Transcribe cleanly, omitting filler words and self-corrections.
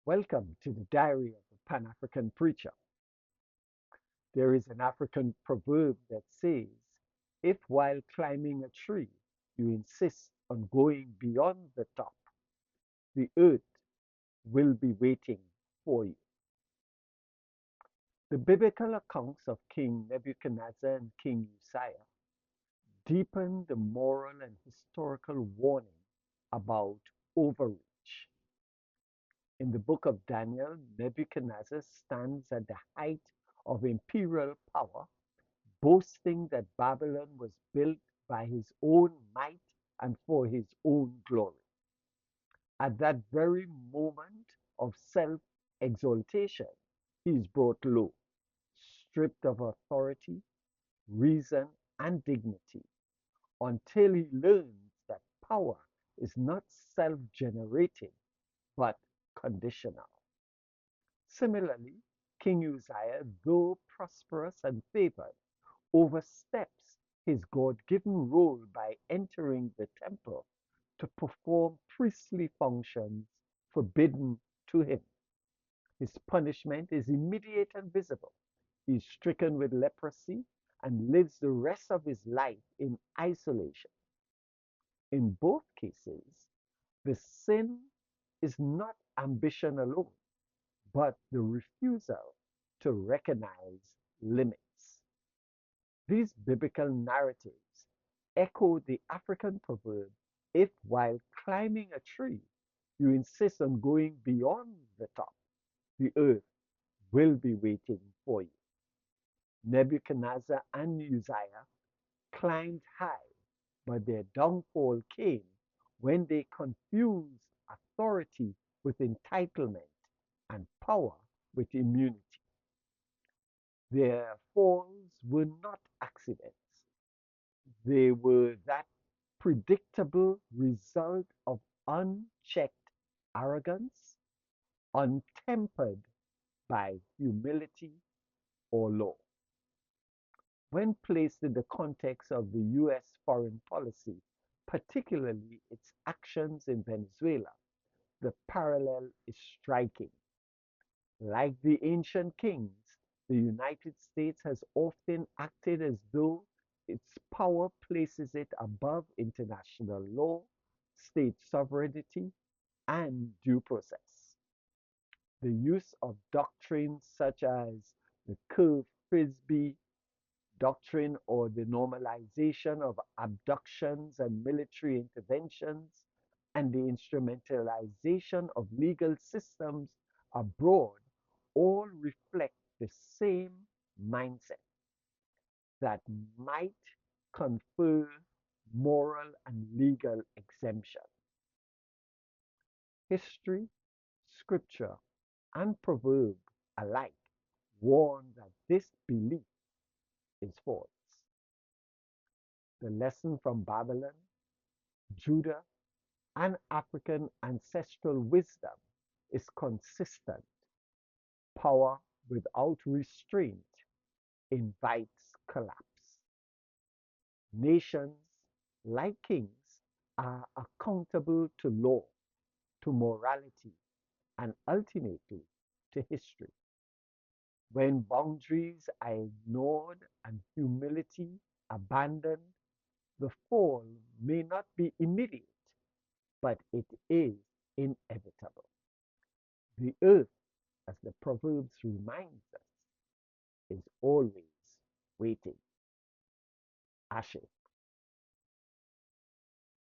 Welcome to the Diary of a Pan-African Preacher. There is an African proverb that says, if while climbing a tree you insist on going beyond the top, the earth will be waiting for you. The biblical accounts of King Nebuchadnezzar and King Uzziah deepen the moral and historical warning about overreach. In the book of Daniel, Nebuchadnezzar stands at the height of imperial power, boasting that Babylon was built by his own might and for his own glory. At that very moment of self exaltation, he is brought low, stripped of authority, reason, and dignity, until he learns that power is not self generating but conditional. Similarly, King Uzziah, though prosperous and favored, oversteps his God-given role by entering the temple to perform priestly functions forbidden to him. His punishment is immediate and visible. He is stricken with leprosy and lives the rest of his life in isolation. In both cases, the sin is not ambition alone, but the refusal to recognize limits. These biblical narratives echo the African proverb, if while climbing a tree you insist on going beyond the top, the earth will be waiting for you. Nebuchadnezzar and Uzziah climbed high, but their downfall came when they confused authority with entitlement and power with immunity. Their falls were not accidents. They were that predictable result of unchecked arrogance, untempered by humility or law. When placed in the context of the US foreign policy, particularly its actions in Venezuela, the parallel is striking. Like the ancient kings, the United States has often acted as though its power places it above international law, state sovereignty, and due process. The use of doctrines such as the curve Frisbee doctrine or the normalization of abductions and military interventions and the instrumentalization of legal systems abroad all reflect the same mindset that might confer moral and legal exemption. History, scripture, and proverb alike warn that this belief is false. The lesson from Babylon, Judah, and African ancestral wisdom is consistent. Power without restraint invites collapse. Nations, like kings, are accountable to law, to morality, and ultimately to history. When boundaries are ignored and humility abandoned, the fall may not be immediate, but it is inevitable. The earth, as the Proverbs reminds us, is always waiting. Ashe.